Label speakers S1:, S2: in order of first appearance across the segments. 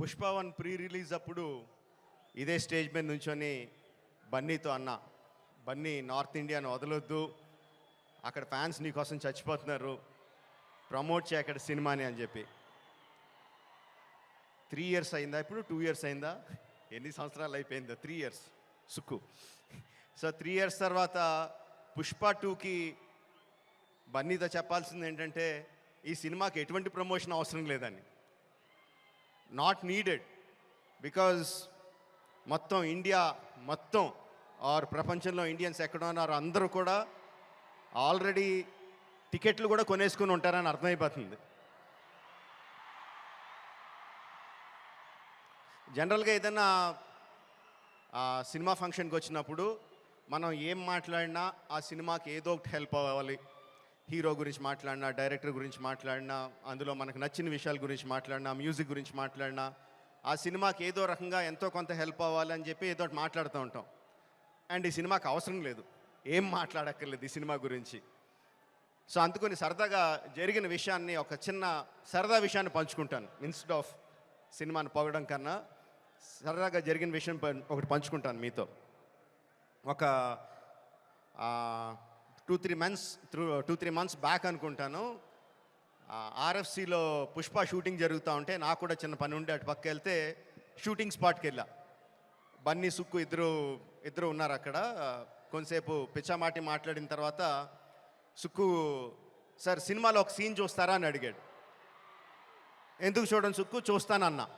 S1: Pushpa 1 pre release అప్పుడు ఇదే stage మీద నుంచొని బన్నీతో అన్న, బన్నీ నార్త్ ఇండియాను వదలొద్దు, అక్కడ ఫ్యాన్స్ నీకోసం చచ్చిపోతున్నారు, ప్రమోట్ చేయ అక్కడ సినిమాని అని చెప్పి. 3 ఇయర్స్ అయిందా, ఇప్పుడు 2 ఇయర్స్ అయిందా, ఎన్ని సంవత్సరాలు అయిపోయిందో? 3 ఇయర్స్ సుక్కు. సో 3 ఇయర్స్ తర్వాత పుష్ప 2కి బన్నీతో చెప్పాల్సింది ఏంటంటే ఈ సినిమాకి ఎటువంటి ప్రమోషన్ అవసరం లేదని. నాట్ నీడెడ్, బికాజ్ మొత్తం ఇండియా మొత్తం ఆర్ ప్రపంచంలో ఇండియన్స్ ఎక్కడ ఉన్నారో అందరూ కూడా ఆల్రెడీ టికెట్లు కూడా కొనేసుకుని ఉంటారని అర్థమైపోతుంది. జనరల్గా ఏదైనా సినిమా ఫంక్షన్కి వచ్చినప్పుడు మనం ఏం మాట్లాడినా ఆ సినిమాకి ఏదో ఒకటి హెల్ప్ అవ్వాలి. హీరో గురించి మాట్లాడినా, డైరెక్టర్ గురించి మాట్లాడినా, అందులో మనకు నచ్చిన విషయాల గురించి మాట్లాడినా, మ్యూజిక్ గురించి మాట్లాడినా, ఆ సినిమాకి ఏదో రకంగా ఎంతో కొంత హెల్ప్ అవ్వాలని చెప్పి ఏదో ఒకటి మాట్లాడుతూ ఉంటాం. అండ్ ఈ సినిమాకి అవసరం లేదు, ఏం మాట్లాడక్కర్లేదు ఈ సినిమా గురించి. సో అందుకని సరదాగా జరిగిన విషయాన్ని, ఒక చిన్న సరదా విషయాన్ని పంచుకుంటాను. ఇన్స్టెడ్ ఆఫ్ సినిమాని పొగడం కన్నా సరదాగా జరిగిన విషయం ఒకటి పంచుకుంటాను మీతో. ఒక 2-3 మంత్స్ బ్యాక్ అనుకుంటాను, ఆర్ఎఫ్సిలో పుష్ప షూటింగ్ జరుగుతూ ఉంటే నాకు కూడా చిన్న పని ఉండి అటు పక్క వెళ్తే షూటింగ్ స్పాట్కి వెళ్ళా. బన్నీ, సుక్కు ఇద్దరు ఉన్నారు అక్కడ. కొంతసేపు పిచ్చామాటి మాట్లాడిన తర్వాత సుక్కు, సార్ సినిమాలో ఒక సీన్ చూస్తారా అని అడిగాడు. ఎందుకు చూడండి సుక్కు, చూస్తానన్నా.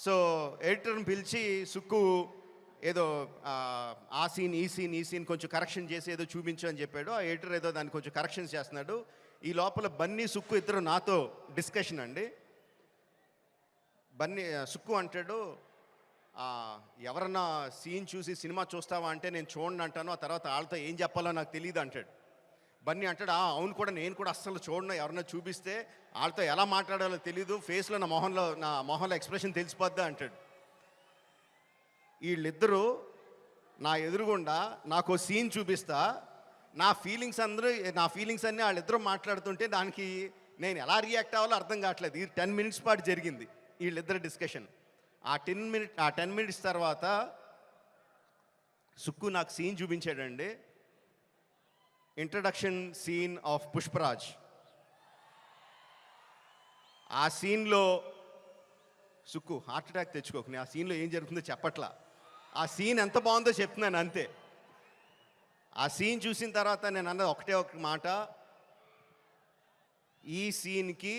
S1: సో ఎడిటర్ని పిలిచి సుక్కు ఏదో ఆ సీన్ ఈ సీన్ కొంచెం కరెక్షన్ చేసి ఏదో చూపించు అని చెప్పాడు. ఆ ఎడిటర్ ఏదో దాన్ని కొంచెం కరెక్షన్స్ చేస్తున్నాడు. ఈ లోపల బన్నీ, సుక్కు ఇద్దరు నాతో డిస్కషన్ అండి. సుక్కు అంటాడు, ఎవరన్నా సీన్ చూసి సినిమా చూస్తావా అంటే నేను చూడండి అంటాను, ఆ తర్వాత వాళ్ళతో ఏం చెప్పాలో నాకు తెలియదు అంటాడు. బన్నీ అంటాడు, అవును కూడా, నేను కూడా అస్సలు చూడను, ఎవరన్నా చూపిస్తే వాళ్ళతో ఎలా మాట్లాడాలో తెలీదు, ఫేస్లో నా మొహంలో ఎక్స్ప్రెషన్ తెలిసిపోద్దా అంటాడు. వీళ్ళిద్దరూ నా ఎదురుగుండా నాకు సీన్ చూపిస్తా, నా ఫీలింగ్స్ అన్నీ వాళ్ళిద్దరూ మాట్లాడుతుంటే దానికి నేను ఎలా రియాక్ట్ అవ్వాలో అర్థం కావట్లేదు. ఇది 10 మినిట్స్ పాటు జరిగింది వీళ్ళిద్దరు డిస్కషన్. ఆ 10 మినిట్స్ తర్వాత సుక్కు నాకు సీన్ చూపించాడండి. Introduction scene of Pushparaj. ఆ సీన్లో సుక్కు హార్ట్ అటాక్ తెచ్చుకోకు, ఆ సీన్లో ఏం జరుగుతుందో చెప్పట్లా, ఆ సీన్ ఎంత బాగుందో చెప్తున్నాను అంతే. ఆ సీన్ చూసిన తర్వాత నేను అన్నది ఒకటే ఒక మాట, ఈ సీన్కి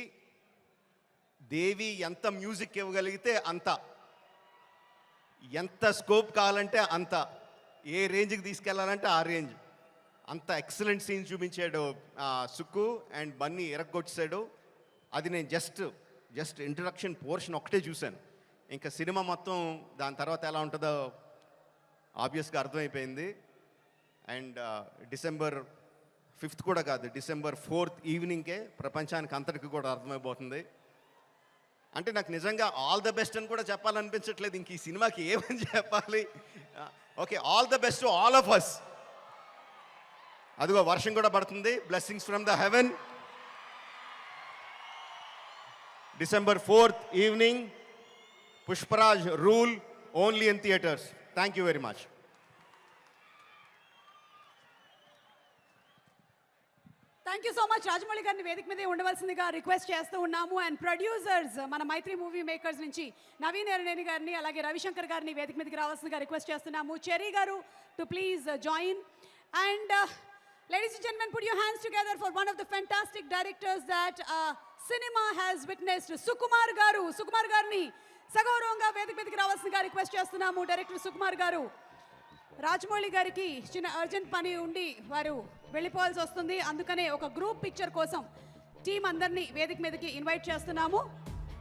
S1: దేవి ఎంత మ్యూజిక్ ఇవ్వగలిగితే అంత, ఎంత స్కోప్ కావాలంటే అంత, ఏ రేంజ్కి తీసుకెళ్లాలంటే ఆ రేంజ్, అంత ఎక్సలెంట్ సీన్ చూపించాడు సుక్కు. అండ్ బన్నీ ఇరగొచ్చాడు. అది నేను జస్ట్ ఇంట్రడక్షన్ పోర్షన్ ఒకటే చూశాను. ఇంకా సినిమా మొత్తం దాని తర్వాత ఎలా ఉంటుందో ఆబ్వియస్గా అర్థమైపోయింది. అండ్ December 5th కూడా కాదు, December 4th ఈవినింగ్కే ప్రపంచానికి అంతటికి కూడా అర్థమైపోతుంది. అంటే నాకు నిజంగా ఆల్ ద బెస్ట్ అని కూడా చెప్పాలనిపించట్లేదు, ఇంక ఈ సినిమాకి ఏమని చెప్పాలి. Okay, all the best to all of us. అదిగో వర్షం కూడా పడుతుంది, blessings from the heaven. December 4th evening, Pushparaj rule, only in theatres. Thank you very much.
S2: Thank you so much. Rajamouli గారిని వేదిక మీదే ఉండవలసిందిగా రిక్వెస్ట్ చేస్తూ ఉన్నాము. అండ్ ప్రొడ్యూసర్స్ మన మైత్రి మూవీ మేకర్స్ నుంచి నవీన్ ఎర్నేని గారిని, అలాగే రవిశంకర్ గారిని వేదిక మీదకి రావాల్సిందిగా రిక్వెస్ట్ చేస్తున్నాము. చెర్రీ గారు to please join. And ladies and gentlemen, put your hands together for one of the fantastic directors that cinema has witnessed, Sukumar గారు. సుకుమార్ గారిని సగౌరవంగా వేదిక మీదకి రావాల్సిందిగా రిక్వెస్ట్ చేస్తున్నాము. డైరెక్టర్ సుకుమార్ గారు, రాజమౌళి గారికి చిన్న అర్జెంట్ పని ఉండి వారు వెళ్ళిపోవాల్సి వస్తుంది, అందుకనే ఒక గ్రూప్ పిక్చర్ కోసం టీం అందరినీ వేదిక మీదకి ఇన్వైట్ చేస్తున్నాము.